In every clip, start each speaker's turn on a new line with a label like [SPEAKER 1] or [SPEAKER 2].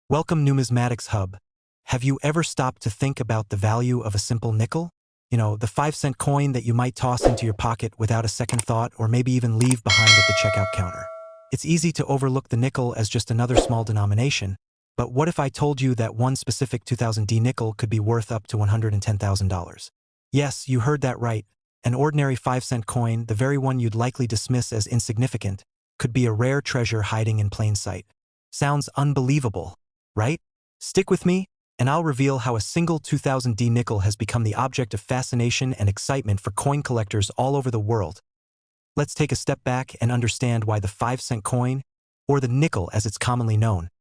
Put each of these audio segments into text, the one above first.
[SPEAKER 1] Welcome Numismatics Hub. Have you ever stopped to think about the value of a simple nickel? You know, the 5-cent coin that you might toss into your pocket without a second thought or maybe even leave behind at the checkout counter. It's easy to overlook the nickel as just another small denomination, but what if I told you that one specific 2000D nickel could be worth up to $110,000? Yes, you heard that right. An ordinary 5-cent coin, the very one you'd likely dismiss as insignificant, could be a rare treasure hiding in plain sight. Sounds unbelievable, right? Stick with me, and I'll reveal how a single 2000D nickel has become the object of fascination and excitement for coin collectors all over the world. Let's take a step back and understand why the 5-cent coin, or the nickel as it's commonly known,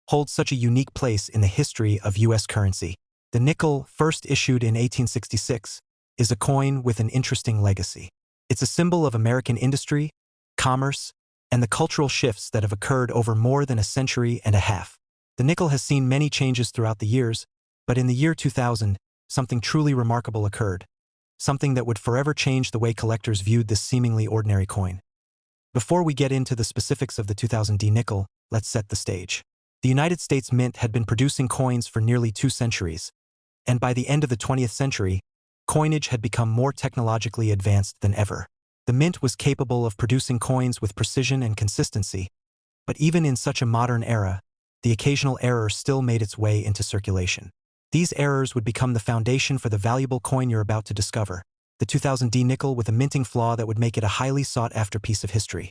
[SPEAKER 1] holds such a unique place in the history of U.S. currency. The nickel, first issued in 1866, is a coin with an interesting legacy. It's a symbol of American industry, commerce, and the cultural shifts that have occurred over more than a century and a half. The nickel has seen many changes throughout the years, but in the year 2000, something truly remarkable occurred. Something that would forever change the way collectors viewed this seemingly ordinary coin. Before we get into the specifics of the 2000D nickel, let's set the stage. The United States Mint had been producing coins for nearly 2 centuries, and by the end of the 20th century, coinage had become more technologically advanced than ever. The Mint was capable of producing coins with precision and consistency, but even in such a modern era, the occasional error still made its way into circulation. These errors would become the foundation for the valuable coin you're about to discover, the 2000D nickel with a minting flaw that would make it a highly sought-after piece of history.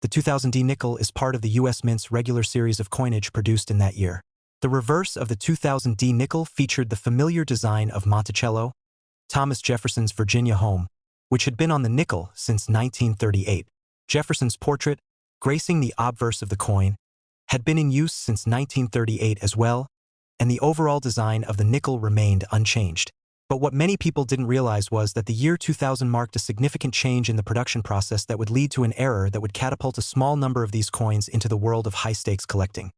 [SPEAKER 1] The 2000D nickel is part of the U.S. Mint's regular series of coinage produced in that year. The reverse of the 2000D nickel featured the familiar design of Monticello, Thomas Jefferson's Virginia home, which had been on the nickel since 1938. Jefferson's portrait, gracing the obverse of the coin, had been in use since 1938 as well, and the overall design of the nickel remained unchanged. But what many people didn't realize was that the year 2000 marked a significant change in the production process that would lead to an error that would catapult a small number of these coins into the world of high-stakes collecting.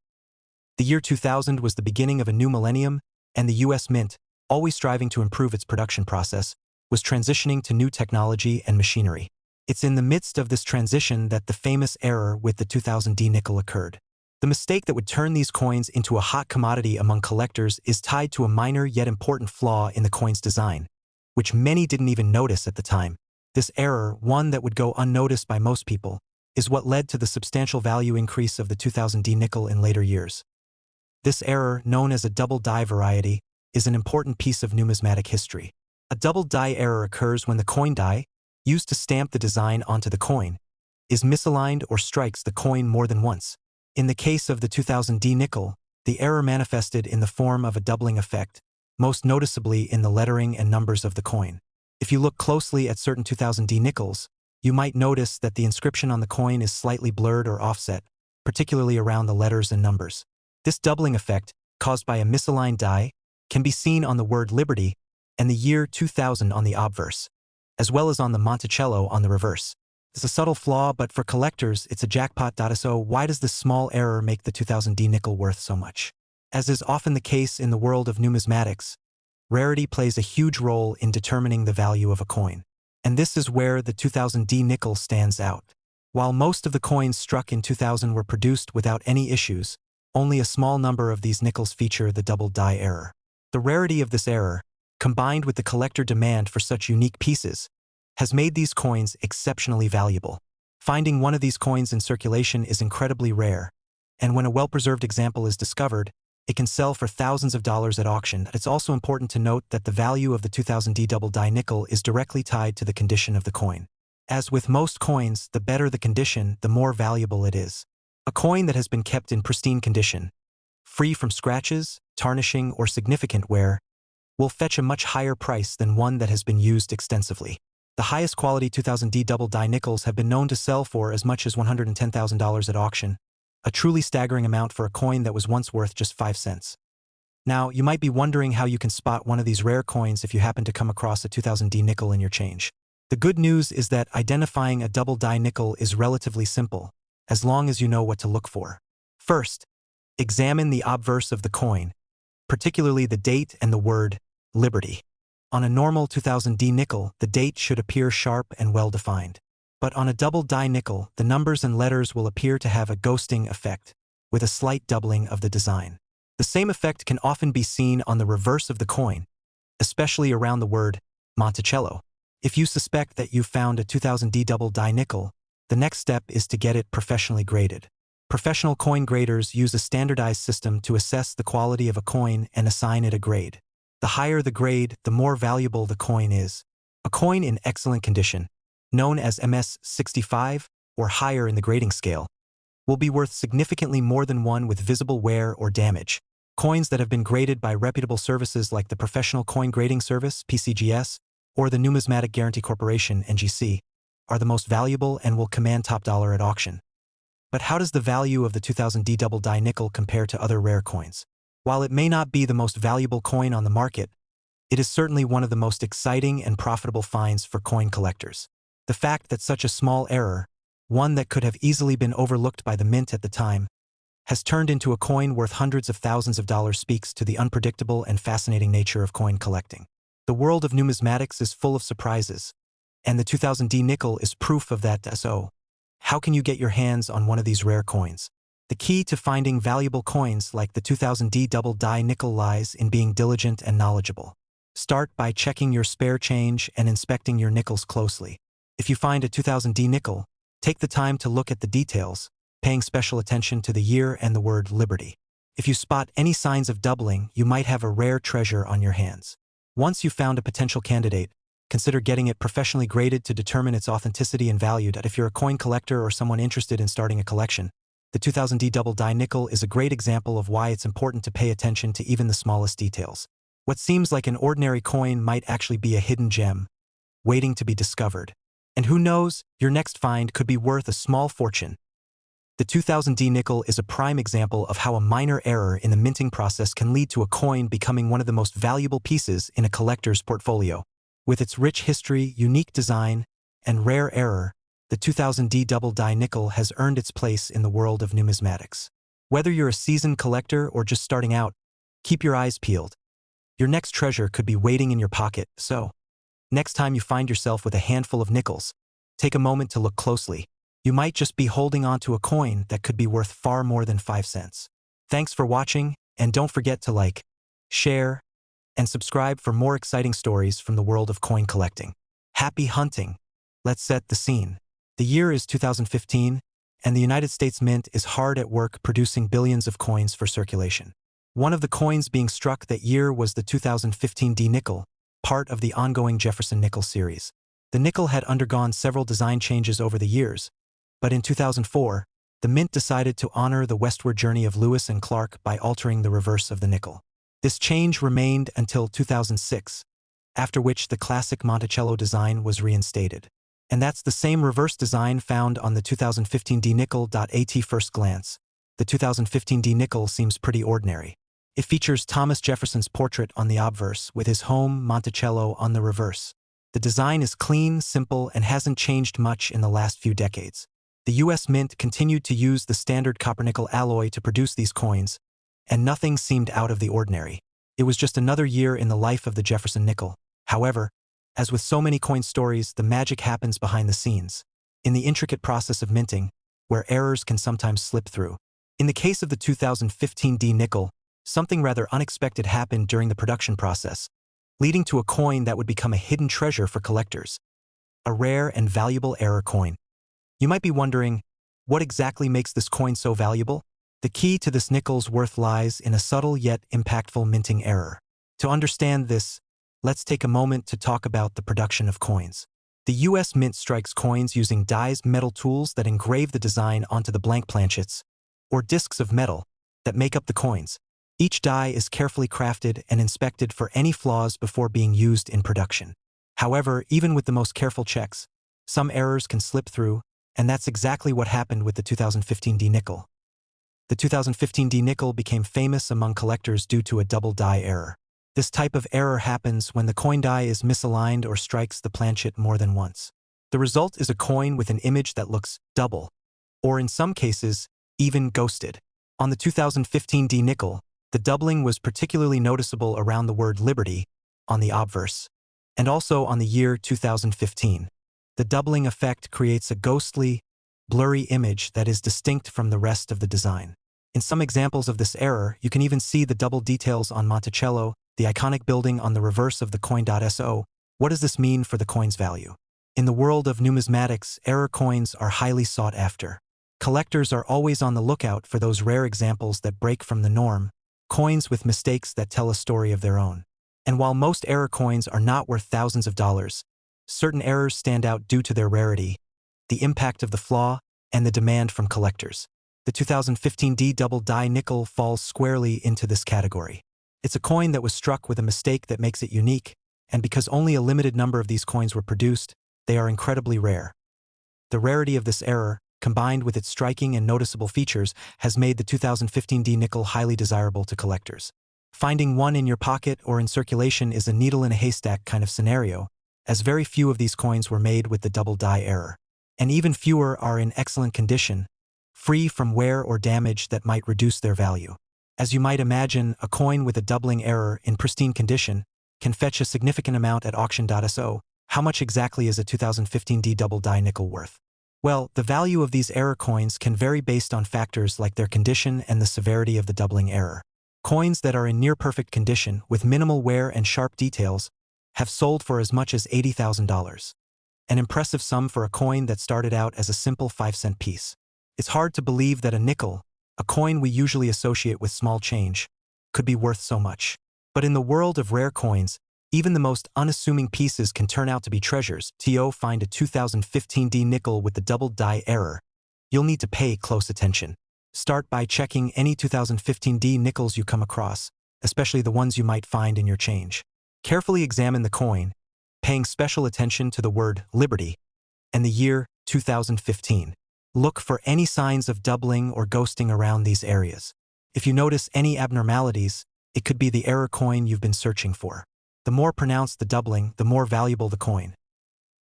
[SPEAKER 1] The year 2000 was the beginning of a new millennium, and the U.S. Mint, always striving to improve its production process, was transitioning to new technology and machinery. It's in the midst of this transition that the famous error with the 2000D nickel occurred. The mistake that would turn these coins into a hot commodity among collectors is tied to a minor yet important flaw in the coin's design, which many didn't even notice at the time. This error, one that would go unnoticed by most people, is what led to the substantial value increase of the 2000D nickel in later years. This error, known as a double die variety, is an important piece of numismatic history. A double die error occurs when the coin die, used to stamp the design onto the coin, is misaligned or strikes the coin more than once. In the case of the 2000D nickel, the error manifested in the form of a doubling effect, most noticeably in the lettering and numbers of the coin. If you look closely at certain 2000D nickels, you might notice that the inscription on the coin is slightly blurred or offset, particularly around the letters and numbers. This doubling effect, caused by a misaligned die, can be seen on the word Liberty and the year 2000 on the obverse, as well as on the Monticello on the reverse. It's a subtle flaw, but for collectors, it's a jackpot. So why does this small error make the 2000D nickel worth so much? As is often the case in the world of numismatics, rarity plays a huge role in determining the value of a coin. And this is where the 2000D nickel stands out. While most of the coins struck in 2000 were produced without any issues, only a small number of these nickels feature the double die error. The rarity of this error, combined with the collector demand for such unique pieces, has made these coins exceptionally valuable. Finding one of these coins in circulation is incredibly rare, and when a well-preserved example is discovered, it can sell for thousands of dollars at auction. It's also important to note that the value of the 2000D double die nickel is directly tied to the condition of the coin. As with most coins, the better the condition, the more valuable it is. A coin that has been kept in pristine condition, free from scratches, tarnishing, or significant wear, will fetch a much higher price than one that has been used extensively. The highest quality 2000D double die nickels have been known to sell for as much as $110,000 at auction, a truly staggering amount for a coin that was once worth just 5 cents. Now, you might be wondering how you can spot one of these rare coins if you happen to come across a 2000D nickel in your change. The good news is that identifying a double die nickel is relatively simple, as long as you know what to look for. First, examine the obverse of the coin, particularly the date and the word Liberty. On a normal 2000D nickel, the date should appear sharp and well-defined. But on a double die nickel, the numbers and letters will appear to have a ghosting effect, with a slight doubling of the design. The same effect can often be seen on the reverse of the coin, especially around the word Monticello. If you suspect that you found a 2000D double die nickel, the next step is to get it professionally graded. Professional coin graders use a standardized system to assess the quality of a coin and assign it a grade. The higher the grade, the more valuable the coin is. A coin in excellent condition, known as MS65 or higher in the grading scale, will be worth significantly more than one with visible wear or damage. Coins that have been graded by reputable services like the Professional Coin Grading Service, PCGS, or the Numismatic Guarantee Corporation, NGC, are the most valuable and will command top dollar at auction. But how does the value of the 2000D double die nickel compare to other rare coins? While it may not be the most valuable coin on the market, it is certainly one of the most exciting and profitable finds for coin collectors. The fact that such a small error, one that could have easily been overlooked by the mint at the time, has turned into a coin worth hundreds of thousands of dollars speaks to the unpredictable and fascinating nature of coin collecting. The world of numismatics is full of surprises, and the 2000D nickel is proof of that. So, how can you get your hands on one of these rare coins? The key to finding valuable coins like the 2000D double die nickel lies in being diligent and knowledgeable. Start by checking your spare change and inspecting your nickels closely. If you find a 2000D nickel, take the time to look at the details, paying special attention to the year and the word Liberty. If you spot any signs of doubling, you might have a rare treasure on your hands. Once you've found a potential candidate, consider getting it professionally graded to determine its authenticity and value. If you're a coin collector or someone interested in starting a collection, the 2000D double die nickel is a great example of why it's important to pay attention to even the smallest details. What seems like an ordinary coin might actually be a hidden gem, waiting to be discovered. And who knows, your next find could be worth a small fortune. The 2000D nickel is a prime example of how a minor error in the minting process can lead to a coin becoming one of the most valuable pieces in a collector's portfolio. With its rich history, unique design, and rare error, the 2000D double die nickel has earned its place in the world of numismatics. Whether you're a seasoned collector or just starting out, keep your eyes peeled. Your next treasure could be waiting in your pocket, so next time you find yourself with a handful of nickels, take a moment to look closely. You might just be holding on to a coin that could be worth far more than 5 cents. Thanks for watching, and don't forget to like, share, and subscribe for more exciting stories from the world of coin collecting. Happy hunting! Let's set the scene. The year is 2015, and the United States Mint is hard at work producing billions of coins for circulation. One of the coins being struck that year was the 2015D nickel, part of the ongoing Jefferson nickel series. The nickel had undergone several design changes over the years, but in 2004, the Mint decided to honor the westward journey of Lewis and Clark by altering the reverse of the nickel. This change remained until 2006, after which the classic Monticello design was reinstated. And that's the same reverse design found on the 2015D nickel. At first glance, the 2015D nickel seems pretty ordinary. It features Thomas Jefferson's portrait on the obverse with his home, Monticello, on the reverse. The design is clean, simple, and hasn't changed much in the last few decades. The U.S. Mint continued to use the standard copper-nickel alloy to produce these coins, and nothing seemed out of the ordinary. It was just another year in the life of the Jefferson nickel. However, as with so many coin stories, the magic happens behind the scenes, in the intricate process of minting, where errors can sometimes slip through. In the case of the 2015D nickel, something rather unexpected happened during the production process, leading to a coin that would become a hidden treasure for collectors, a rare and valuable error coin. You might be wondering, what exactly makes this coin so valuable? The key to this nickel's worth lies in a subtle yet impactful minting error. To understand this, let's take a moment to talk about the production of coins. The U.S. Mint strikes coins using dies metal tools that engrave the design onto the blank planchets, or discs of metal, that make up the coins. Each die is carefully crafted and inspected for any flaws before being used in production. However, even with the most careful checks, some errors can slip through, and that's exactly what happened with the 2015D nickel. The 2015D nickel became famous among collectors due to a double die error. This type of error happens when the coin die is misaligned or strikes the planchet more than once. The result is a coin with an image that looks double, or in some cases, even ghosted. On the 2015D nickel, the doubling was particularly noticeable around the word Liberty on the obverse, and also on the year 2015. The doubling effect creates a ghostly, blurry image that is distinct from the rest of the design. In some examples of this error, you can even see the double details on Monticello, the iconic building on the reverse of the coin.so. What does this mean for the coin's value? In the world of numismatics, error coins are highly sought after. Collectors are always on the lookout for those rare examples that break from the norm, coins with mistakes that tell a story of their own. And while most error coins are not worth thousands of dollars, certain errors stand out due to their rarity, the impact of the flaw, and the demand from collectors. The 2015 D double die nickel falls squarely into this category. It's a coin that was struck with a mistake that makes it unique, and because only a limited number of these coins were produced, they are incredibly rare. The rarity of this error, combined with its striking and noticeable features, has made the 2015 D nickel highly desirable to collectors. Finding one in your pocket or in circulation is a needle in a haystack kind of scenario, as very few of these coins were made with the double die error. And even fewer are in excellent condition, free from wear or damage that might reduce their value. As you might imagine, a coin with a doubling error in pristine condition can fetch a significant amount at auction.so. How much exactly is a 2015 D double die nickel worth? Well, the value of these error coins can vary based on factors like their condition and the severity of the doubling error. Coins that are in near-perfect condition, with minimal wear and sharp details, have sold for as much as $80,000. An impressive sum for a coin that started out as a simple 5-cent piece. It's hard to believe that a nickel, a coin we usually associate with small change, could be worth so much. But in the world of rare coins, even the most unassuming pieces can turn out to be treasures. Find a 2015 D nickel with the double die error. You'll need to pay close attention. Start by checking any 2015 D nickels you come across, especially the ones you might find in your change. Carefully examine the coin, paying special attention to the word Liberty and the year 2015. Look for any signs of doubling or ghosting around these areas. If you notice any abnormalities, it could be the error coin you've been searching for. The more pronounced the doubling, the more valuable the coin.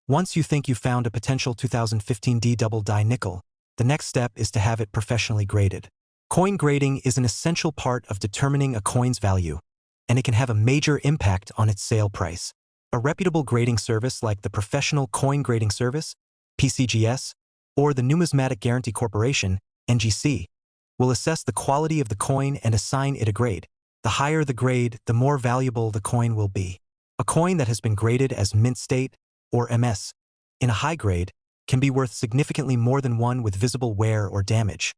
[SPEAKER 1] Once you think you've found a potential 2015 D double die nickel, the next step is to have it professionally graded. Coin grading is an essential part of determining a coin's value, and it can have a major impact on its sale price. A reputable grading service like the Professional Coin Grading Service, PCGS, or the Numismatic Guarantee Corporation, NGC, will assess the quality of the coin and assign it a grade. The higher the grade, the more valuable the coin will be. A coin that has been graded as mint state, or MS, in a high grade, can be worth significantly more than one with visible wear or damage.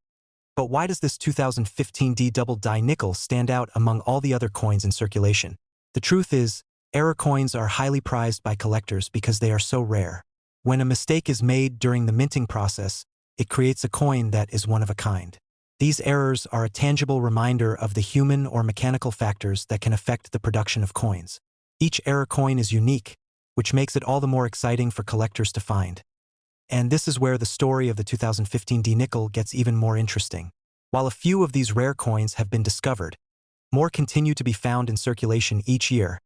[SPEAKER 1] But why does this 2015 D double die nickel stand out among all the other coins in circulation? The truth is, error coins are highly prized by collectors because they are so rare. When a mistake is made during the minting process, it creates a coin that is one of a kind. These errors are a tangible reminder of the human or mechanical factors that can affect the production of coins. Each error coin is unique, which makes it all the more exciting for collectors to find. And this is where the story of the 2015 D nickel gets even more interesting. While a few of these rare coins have been discovered, more continue to be found in circulation each year,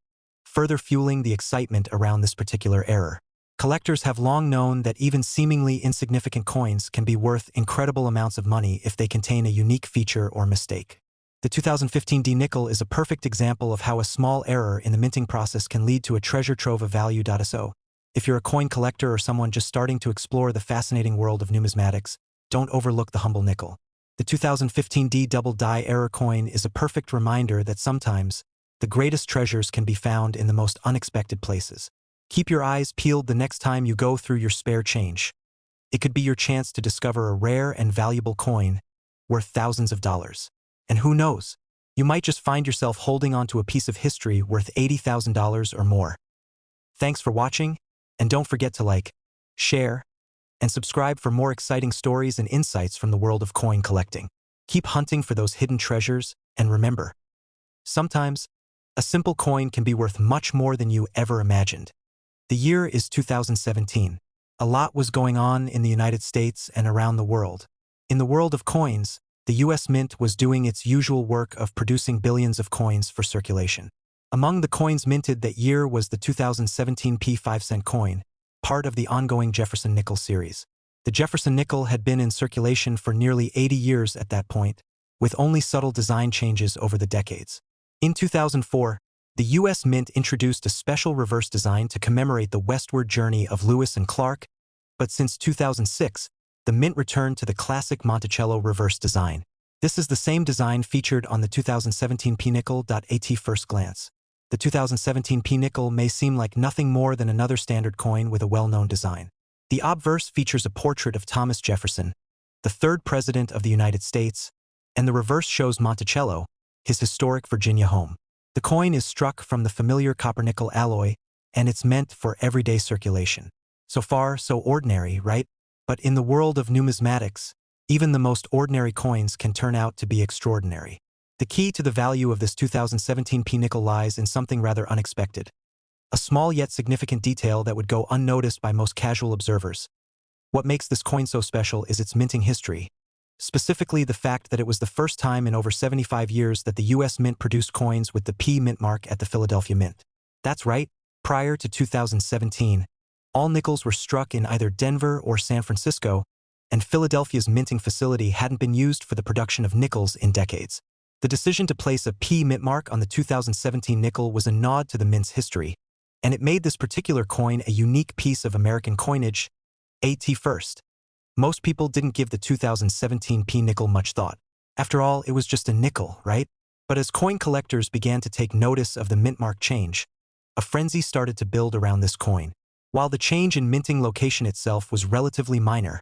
[SPEAKER 1] further fueling the excitement around this particular error. Collectors have long known that even seemingly insignificant coins can be worth incredible amounts of money if they contain a unique feature or mistake. The 2015 D nickel is a perfect example of how a small error in the minting process can lead to a treasure trove of value. So, if you're a coin collector or someone just starting to explore the fascinating world of numismatics, don't overlook the humble nickel. The 2015 D double die error coin is a perfect reminder that sometimes the greatest treasures can be found in the most unexpected places. Keep your eyes peeled the next time you go through your spare change. It could be your chance to discover a rare and valuable coin worth thousands of dollars. And who knows, you might just find yourself holding onto a piece of history worth $80,000 or more. Thanks for watching, and don't forget to like, share, and subscribe for more exciting stories and insights from the world of coin collecting. Keep hunting for those hidden treasures, and remember, sometimes a simple coin can be worth much more than you ever imagined. The year is 2017. A lot was going on in the United States and around the world. In the world of coins, the US Mint was doing its usual work of producing billions of coins for circulation. Among the coins minted that year was the 2017 P5-cent coin, part of the ongoing Jefferson nickel series. The Jefferson nickel had been in circulation for nearly 80 years at that point, with only subtle design changes over the decades. In 2004, the U.S. Mint introduced a special reverse design to commemorate the westward journey of Lewis and Clark, but since 2006, the Mint returned to the classic Monticello reverse design. This is the same design featured on the 2017 p-nickel. At first glance, the 2017 p-nickel may seem like nothing more than another standard coin with a well-known design. The obverse features a portrait of Thomas Jefferson, the third president of the United States, and the reverse shows Monticello, his historic Virginia home. The coin is struck from the familiar copper-nickel alloy, and it's meant for everyday circulation. So far, so ordinary, right? But in the world of numismatics, even the most ordinary coins can turn out to be extraordinary. The key to the value of this 2017 p-nickel lies in something rather unexpected. A small yet significant detail that would go unnoticed by most casual observers. What makes this coin so special is its minting history. Specifically the fact that it was the first time in over 75 years that the U.S. Mint produced coins with the P mint mark at the Philadelphia Mint. That's right, prior to 2017, all nickels were struck in either Denver or San Francisco, and Philadelphia's minting facility hadn't been used for the production of nickels in decades. The decision to place a P mint mark on the 2017 nickel was a nod to the mint's history, and it made this particular coin a unique piece of American coinage. At first, most people didn't give the 2017 p-nickel much thought. After all, it was just a nickel, right? But as coin collectors began to take notice of the mint mark change, a frenzy started to build around this coin. While the change in minting location itself was relatively minor,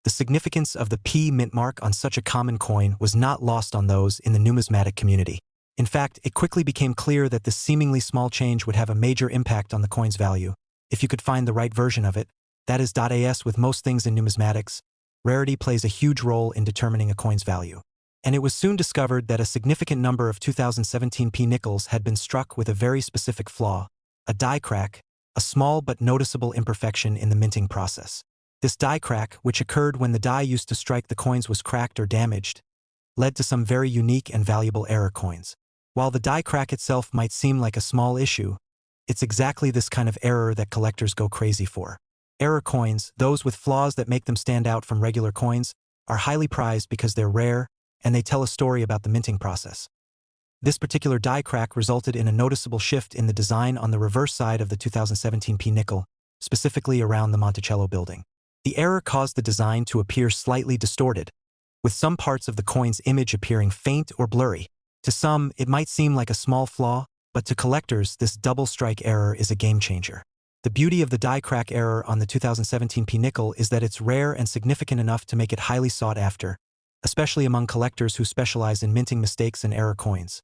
[SPEAKER 1] the significance of the P mint mark on such a common coin was not lost on those in the numismatic community. In fact, it quickly became clear that this seemingly small change would have a major impact on the coin's value, if you could find the right version of it. That is, as with most things in numismatics, rarity plays a huge role in determining a coin's value. And it was soon discovered that a significant number of 2017 p-nickels had been struck with a very specific flaw, a die crack, a small but noticeable imperfection in the minting process. This die crack, which occurred when the die used to strike the coins was cracked or damaged, led to some very unique and valuable error coins. While the die crack itself might seem like a small issue, it's exactly this kind of error that collectors go crazy for. Error coins, those with flaws that make them stand out from regular coins, are highly prized because they're rare and they tell a story about the minting process. This particular die crack resulted in a noticeable shift in the design on the reverse side of the 2017 p-nickel, specifically around the Monticello building. The error caused the design to appear slightly distorted, with some parts of the coin's image appearing faint or blurry. To some, it might seem like a small flaw, but to collectors, this double strike error is a game changer. The beauty of the die crack error on the 2017 p-nickel is that it's rare and significant enough to make it highly sought after, especially among collectors who specialize in minting mistakes and error coins.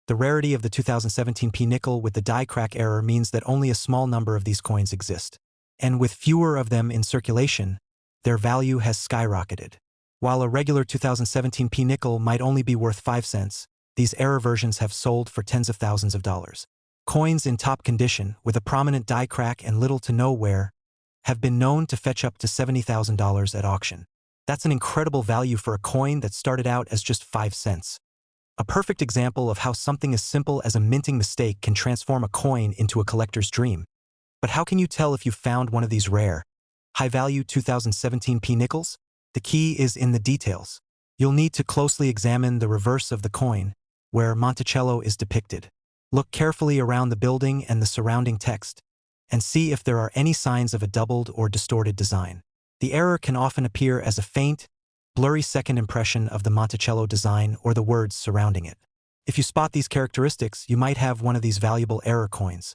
[SPEAKER 1] The rarity of the 2017 p-nickel with the die crack error means that only a small number of these coins exist. And with fewer of them in circulation, their value has skyrocketed. While a regular 2017 p-nickel might only be worth 5 cents, these error versions have sold for tens of thousands of dollars. Coins in top condition, with a prominent die crack and little to no wear, have been known to fetch up to $70,000 at auction. That's an incredible value for a coin that started out as just 5 cents. A perfect example of how something as simple as a minting mistake can transform a coin into a collector's dream. But how can you tell if you've found one of these rare, high-value 2017 p-nickels? The key is in the details. You'll need to closely examine the reverse of the coin, where Monticello is depicted. Look carefully around the building and the surrounding text, and see if there are any signs of a doubled or distorted design. The error can often appear as a faint, blurry second impression of the Monticello design or the words surrounding it. If you spot these characteristics, you might have one of these valuable error coins.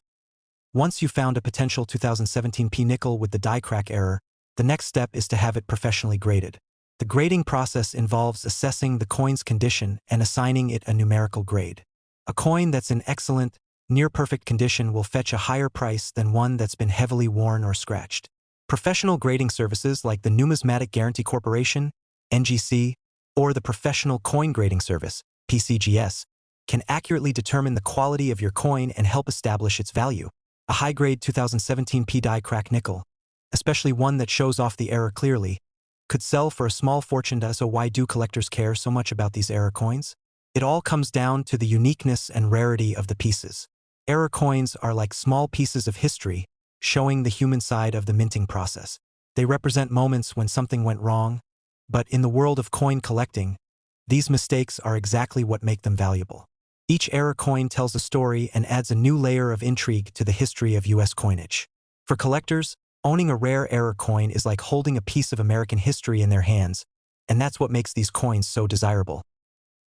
[SPEAKER 1] Once you've found a potential 2017 p-nickel with the die crack error, the next step is to have it professionally graded. The grading process involves assessing the coin's condition and assigning it a numerical grade. A coin that's in excellent, near-perfect condition will fetch a higher price than one that's been heavily worn or scratched. Professional grading services like the Numismatic Guarantee Corporation, NGC, or the Professional Coin Grading Service, PCGS, can accurately determine the quality of your coin and help establish its value. A high-grade 2017 P die crack nickel, especially one that shows off the error clearly, could sell for a small fortune. So why do collectors care so much about these error coins? It all comes down to the uniqueness and rarity of the pieces. Error coins are like small pieces of history, showing the human side of the minting process. They represent moments when something went wrong, but in the world of coin collecting, these mistakes are exactly what make them valuable. Each error coin tells a story and adds a new layer of intrigue to the history of U.S. coinage. For collectors, owning a rare error coin is like holding a piece of American history in their hands, and that's what makes these coins so desirable.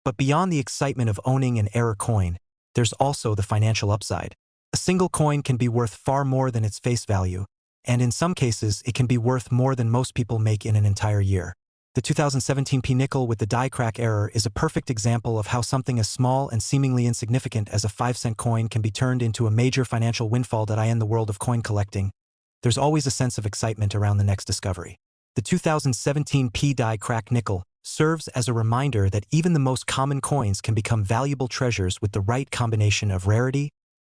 [SPEAKER 1] But beyond the excitement of owning an error coin, there's also the financial upside. A single coin can be worth far more than its face value, and in some cases, it can be worth more than most people make in an entire year. The 2017 P nickel with the die crack error is a perfect example of how something as small and seemingly insignificant as a 5-cent coin can be turned into a major financial windfall. In the world of coin collecting, there's always a sense of excitement around the next discovery. The 2017 P die crack nickel serves as a reminder that even the most common coins can become valuable treasures with the right combination of rarity,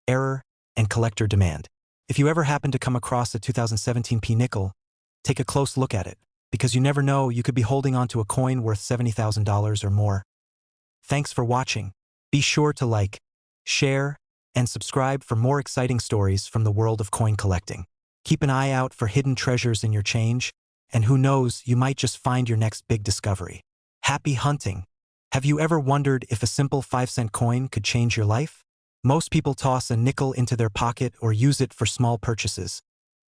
[SPEAKER 1] error, and collector demand. If you ever happen to come across a 2017 P nickel, take a close look at it, because you never know, you could be holding on to a coin worth $70,000 or more. Thanks for watching. Be sure to like, share, and subscribe for more exciting stories from the world of coin collecting. Keep an eye out for hidden treasures in your change, and who knows, you might just find your next big discovery. Happy hunting! Have you ever wondered if a simple 5-cent coin could change your life? Most people toss a nickel into their pocket or use it for small purchases,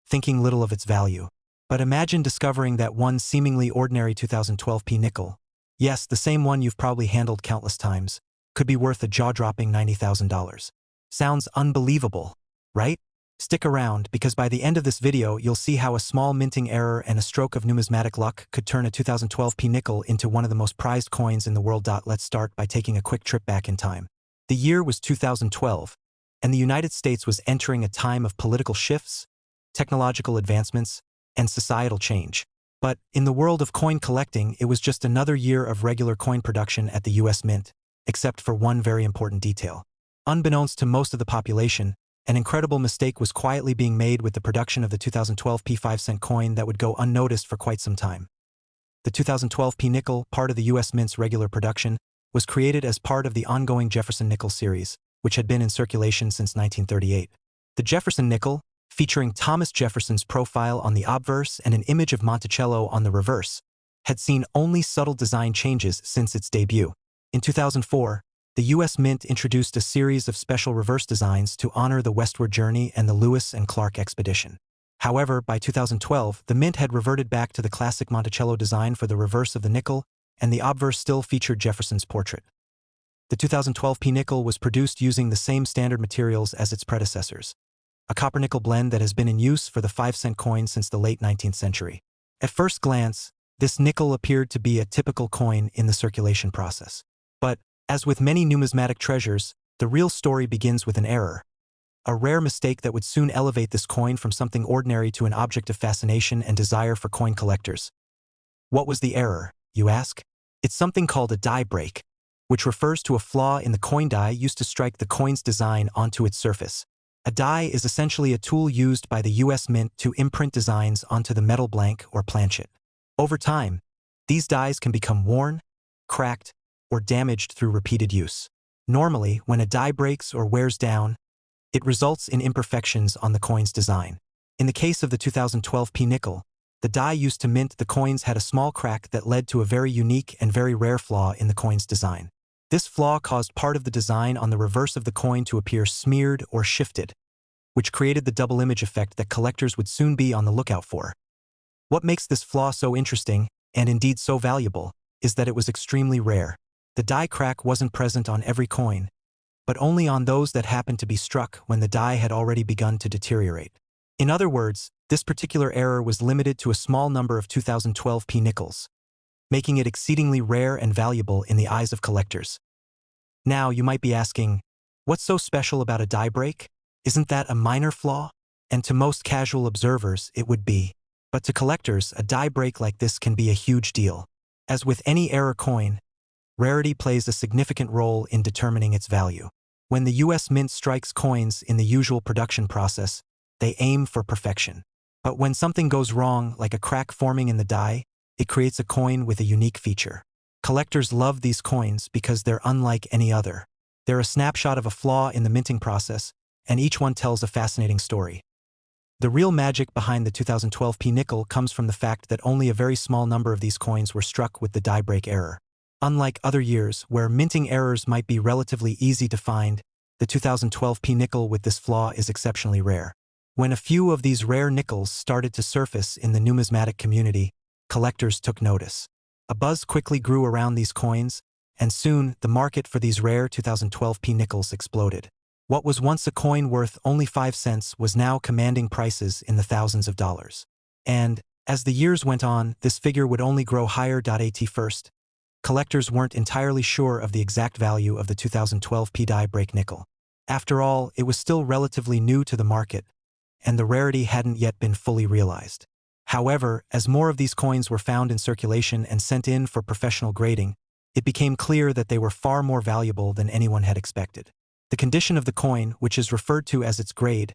[SPEAKER 1] thinking little of its value. But imagine discovering that one seemingly ordinary 2012 P nickel, yes, the same one you've probably handled countless times, could be worth a jaw-dropping $90,000. Sounds unbelievable, right? Stick around, because by the end of this video, you'll see how a small minting error and a stroke of numismatic luck could turn a 2012 P nickel into one of the most prized coins in the world. Let's start by taking a quick trip back in time. The year was 2012, and the United States was entering a time of political shifts, technological advancements, and societal change. But in the world of coin collecting, it was just another year of regular coin production at the US Mint, except for one very important detail. Unbeknownst to most of the population, an incredible mistake was quietly being made with the production of the 2012 P 5-cent coin that would go unnoticed for quite some time. The 2012 P nickel, part of the US Mint's regular production, was created as part of the ongoing Jefferson nickel series, which had been in circulation since 1938. The Jefferson nickel, featuring Thomas Jefferson's profile on the obverse and an image of Monticello on the reverse, had seen only subtle design changes since its debut. In 2004, the US Mint introduced a series of special reverse designs to honor the westward journey and the Lewis and Clark expedition. However, by 2012, the Mint had reverted back to the classic Monticello design for the reverse of the nickel, and the obverse still featured Jefferson's portrait. The 2012 P nickel was produced using the same standard materials as its predecessors, a copper-nickel blend that has been in use for the 5-cent coin since the late 19th century. At first glance, this nickel appeared to be a typical coin in the circulation process. But, as with many numismatic treasures, the real story begins with an error, a rare mistake that would soon elevate this coin from something ordinary to an object of fascination and desire for coin collectors. What was the error, you ask? It's something called a die break, which refers to a flaw in the coin die used to strike the coin's design onto its surface. A die is essentially a tool used by the US Mint to imprint designs onto the metal blank or planchet. Over time, these dies can become worn, cracked, or damaged through repeated use. Normally, when a die breaks or wears down, it results in imperfections on the coin's design. In the case of the 2012 P nickel, the die used to mint the coins had a small crack that led to a very unique and very rare flaw in the coin's design. This flaw caused part of the design on the reverse of the coin to appear smeared or shifted, which created the double image effect that collectors would soon be on the lookout for. What makes this flaw so interesting, and indeed so valuable, is that it was extremely rare. The die crack wasn't present on every coin, but only on those that happened to be struck when the die had already begun to deteriorate. In other words, this particular error was limited to a small number of 2012 P nickels, making it exceedingly rare and valuable in the eyes of collectors. Now, you might be asking, what's so special about a die break? Isn't that a minor flaw? And to most casual observers, it would be. But to collectors, a die break like this can be a huge deal. As with any error coin, rarity plays a significant role in determining its value. When the US Mint strikes coins in the usual production process, they aim for perfection. But when something goes wrong, like a crack forming in the die, it creates a coin with a unique feature. Collectors love these coins because they're unlike any other. They're a snapshot of a flaw in the minting process, and each one tells a fascinating story. The real magic behind the 2012 P nickel comes from the fact that only a very small number of these coins were struck with the die break error. Unlike other years, where minting errors might be relatively easy to find, the 2012 P nickel with this flaw is exceptionally rare. When a few of these rare nickels started to surface in the numismatic community, collectors took notice. A buzz quickly grew around these coins, and soon the market for these rare 2012 nickels exploded. What was once a coin worth only 5 cents was now commanding prices in the thousands of dollars. And, as the years went on, this figure would only grow higher. At first, collectors weren't entirely sure of the exact value of the 2012 die-break nickel. After all, it was still relatively new to the market, and the rarity hadn't yet been fully realized. However, as more of these coins were found in circulation and sent in for professional grading, it became clear that they were far more valuable than anyone had expected. The condition of the coin, which is referred to as its grade,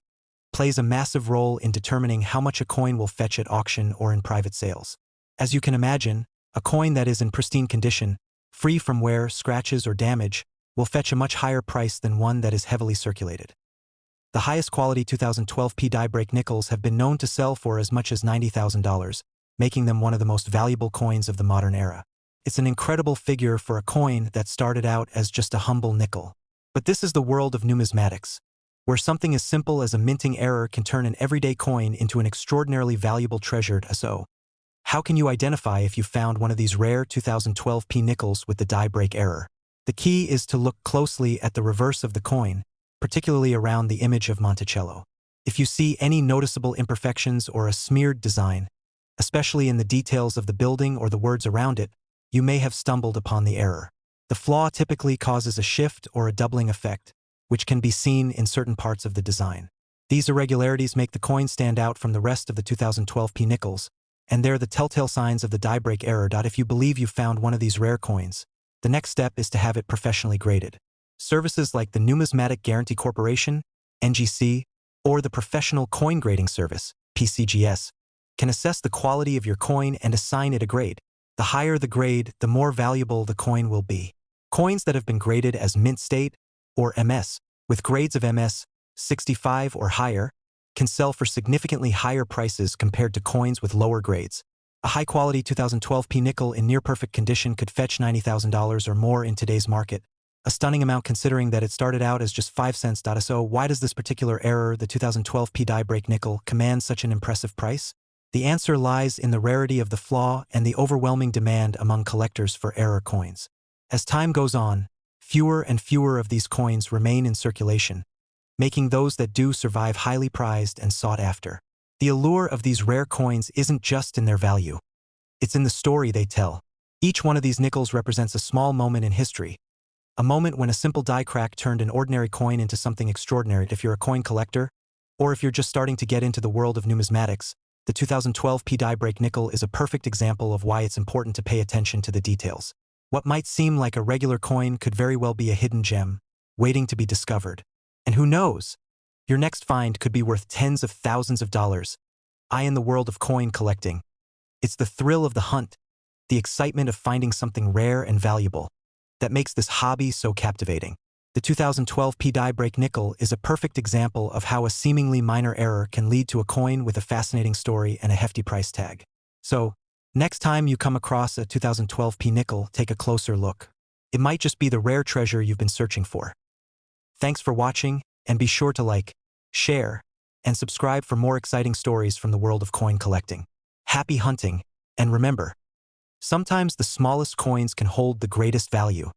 [SPEAKER 1] plays a massive role in determining how much a coin will fetch at auction or in private sales. As you can imagine, a coin that is in pristine condition, free from wear, scratches, or damage, will fetch a much higher price than one that is heavily circulated. The highest quality 2012 die-break nickels have been known to sell for as much as $90,000, making them one of the most valuable coins of the modern era. It's an incredible figure for a coin that started out as just a humble nickel. But this is the world of numismatics, where something as simple as a minting error can turn an everyday coin into an extraordinarily valuable treasure. So, how can you identify if you found one of these rare 2012 nickels with the die-break error? The key is to look closely at the reverse of the coin, particularly around the image of Monticello. If you see any noticeable imperfections or a smeared design, especially in the details of the building or the words around it, you may have stumbled upon the error. The flaw typically causes a shift or a doubling effect, which can be seen in certain parts of the design. These irregularities make the coin stand out from the rest of the 2012 nickels, and they're the telltale signs of the die-break error. If you believe you found one of these rare coins, the next step is to have it professionally graded. Services like the Numismatic Guarantee Corporation, NGC, or the Professional Coin Grading Service, PCGS, can assess the quality of your coin and assign it a grade. The higher the grade, the more valuable the coin will be. Coins that have been graded as mint state, or MS, with grades of MS 65 or higher, can sell for significantly higher prices compared to coins with lower grades. A high-quality 2012 nickel in near-perfect condition could fetch $90,000 or more in today's market, a stunning amount considering that it started out as just 5 cents. So why does this particular error, the 2012 die-break nickel, command such an impressive price? The answer lies in the rarity of the flaw and the overwhelming demand among collectors for error coins. As time goes on, fewer and fewer of these coins remain in circulation, making those that do survive highly prized and sought after. The allure of these rare coins isn't just in their value. It's in the story they tell. Each one of these nickels represents a small moment in history, a moment when a simple die crack turned an ordinary coin into something extraordinary. If you're a coin collector, or if you're just starting to get into the world of numismatics, the 2012 die-break nickel is a perfect example of why it's important to pay attention to the details. What might seem like a regular coin could very well be a hidden gem, waiting to be discovered. And who knows? Your next find could be worth tens of thousands of dollars. In the world of coin collecting, it's the thrill of the hunt, the excitement of finding something rare and valuable, that makes this hobby so captivating. The 2012 die-break nickel is a perfect example of how a seemingly minor error can lead to a coin with a fascinating story and a hefty price tag. So, next time you come across a 2012 nickel, take a closer look. It might just be the rare treasure you've been searching for. Thanks for watching, and be sure to like, share, and subscribe for more exciting stories from the world of coin collecting. Happy hunting, and remember, sometimes the smallest coins can hold the greatest value.